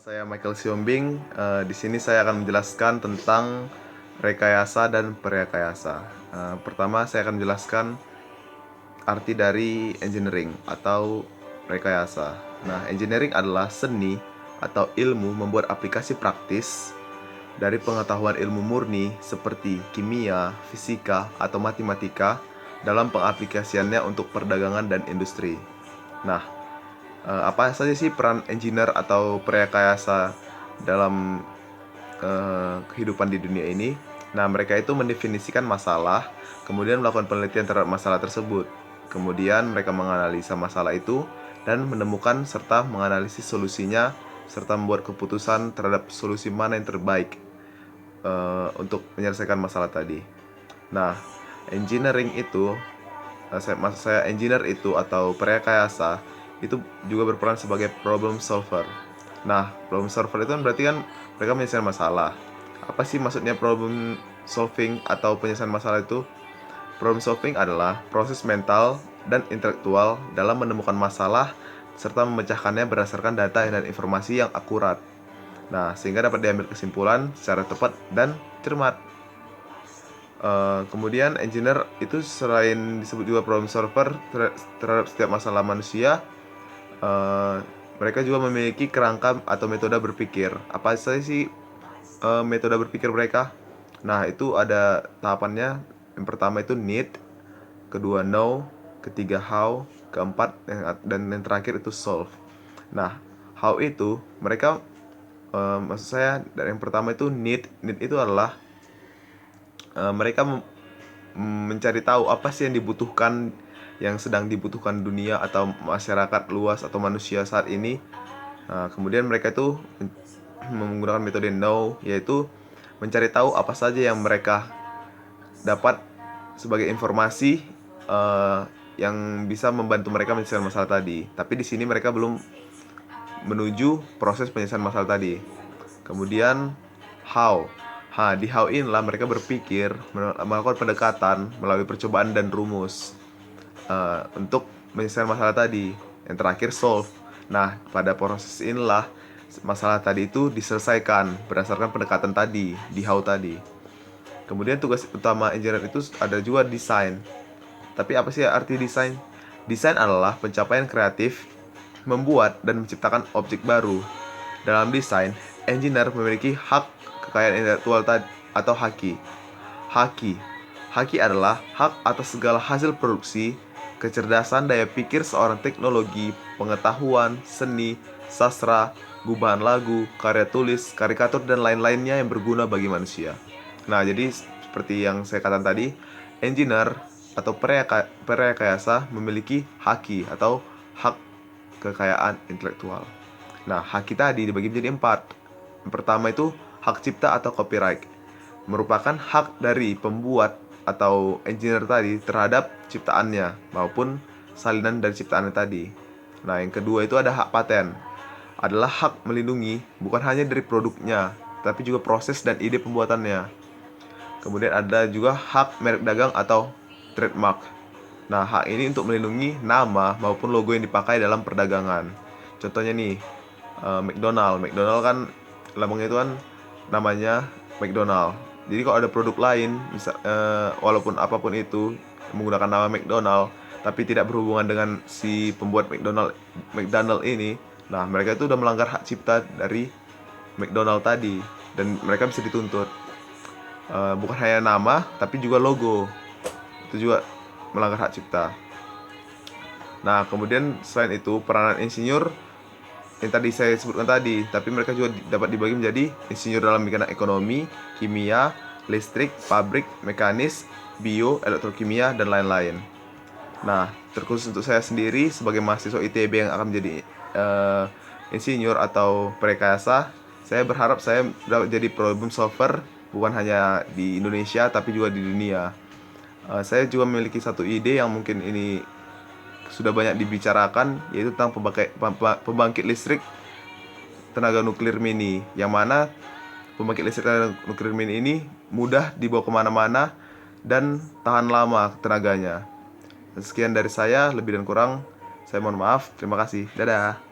Saya Michael Siombing. Di sini saya akan menjelaskan tentang rekayasa dan prerekayasa. Pertama, saya akan menjelaskan arti dari engineering atau rekayasa. Nah, engineering adalah seni atau ilmu membuat aplikasi praktis dari pengetahuan ilmu murni seperti kimia, fisika, atau matematika dalam pengaplikasiannya untuk perdagangan dan industri. Nah, apa saja sih peran engineer atau prerekayasa dalam kehidupan di dunia ini? Nah, mereka itu mendefinisikan masalah, kemudian melakukan penelitian terhadap masalah tersebut. Kemudian mereka menganalisa masalah itu dan menemukan serta menganalisis solusinya serta membuat keputusan terhadap solusi mana yang terbaik untuk menyelesaikan masalah tadi. Nah, engineering itu maksud saya engineer itu atau prerekayasa itu juga berperan sebagai problem solver. Nah, problem solver itu kan berarti kan mereka menyelesaikan masalah. Apa sih maksudnya problem solving atau penyelesaian masalah itu? Problem solving adalah proses mental dan intelektual dalam menemukan masalah serta memecahkannya berdasarkan data dan informasi yang akurat. Nah, sehingga dapat diambil kesimpulan secara tepat dan cermat. Kemudian engineer itu selain disebut juga problem solver terhadap setiap masalah manusia, mereka juga memiliki kerangka atau metode berpikir. Apa saja sih metode berpikir mereka? Nah, itu ada tahapannya. Yang pertama itu need, kedua know, ketiga how, keempat dan yang terakhir itu solve. Nah, how itu mereka maksud saya dari yang pertama itu need itu adalah mereka mencari tahu apa sih yang dibutuhkan, yang sedang dibutuhkan dunia atau masyarakat luas atau manusia saat ini. Nah, kemudian mereka itu menggunakan metode know, yaitu mencari tahu apa saja yang mereka dapat sebagai informasi yang bisa membantu mereka menyelesaikan masalah tadi. Tapi di sini mereka belum menuju proses penyelesaian masalah tadi. Kemudian how. Di how inilah mereka berpikir, melakukan pendekatan melalui percobaan dan rumus untuk menyelesaikan masalah tadi. Yang terakhir solve. Nah, pada proses inilah masalah tadi itu diselesaikan berdasarkan pendekatan tadi, di how tadi. Kemudian tugas utama engineer itu ada juga desain. Tapi apa sih arti desain? Desain adalah pencapaian kreatif, membuat dan menciptakan objek baru. Dalam desain, engineer memiliki hak kekayaan intelektual atau haki. Haki adalah hak atas segala hasil produksi, kecerdasan daya pikir seorang teknologi, pengetahuan, seni, sastra, gubahan lagu, karya tulis, karikatur, dan lain-lainnya yang berguna bagi manusia. Nah, jadi seperti yang saya katakan tadi, engineer atau prerekayasa memiliki haki atau hak kekayaan intelektual. Nah, haki tadi dibagi menjadi 4. Yang pertama itu hak cipta atau copyright, merupakan hak dari pembuat atau engineer tadi terhadap ciptaannya maupun salinan dari ciptaannya tadi. Nah, yang kedua itu ada hak paten, adalah hak melindungi bukan hanya dari produknya, tapi juga proses dan ide pembuatannya. Kemudian ada juga hak merek dagang atau trademark. Nah, hak ini untuk melindungi nama maupun logo yang dipakai dalam perdagangan. Contohnya nih, McDonald kan lambangnya itu kan namanya McDonald. Jadi kalau ada produk lain, walaupun apapun itu menggunakan nama McDonald, tapi tidak berhubungan dengan si pembuat McDonald ini, nah mereka itu udah melanggar hak cipta dari McDonald tadi dan mereka bisa dituntut. Bukan hanya nama, tapi juga logo itu juga melanggar hak cipta. Nah, kemudian selain itu peranan insinyur yang tadi saya sebutkan tadi, tapi mereka juga dapat dibagi menjadi insinyur dalam bidang ekonomi, kimia, listrik, pabrik, mekanis, bio, elektrokimia, dan lain-lain. Nah, terkhusus untuk saya sendiri sebagai mahasiswa ITB yang akan menjadi insinyur atau prerekayasa, saya berharap saya dapat jadi problem solver bukan hanya di Indonesia tapi juga di dunia. Saya juga memiliki satu ide yang mungkin ini sudah banyak dibicarakan, yaitu tentang pembangkit listrik tenaga nuklir mini, yang mana pembangkit listrik tenaga nuklir mini ini mudah dibawa kemana-mana dan tahan lama tenaganya. Sekian dari saya, lebih dan kurang saya mohon maaf. Terima kasih, dadah.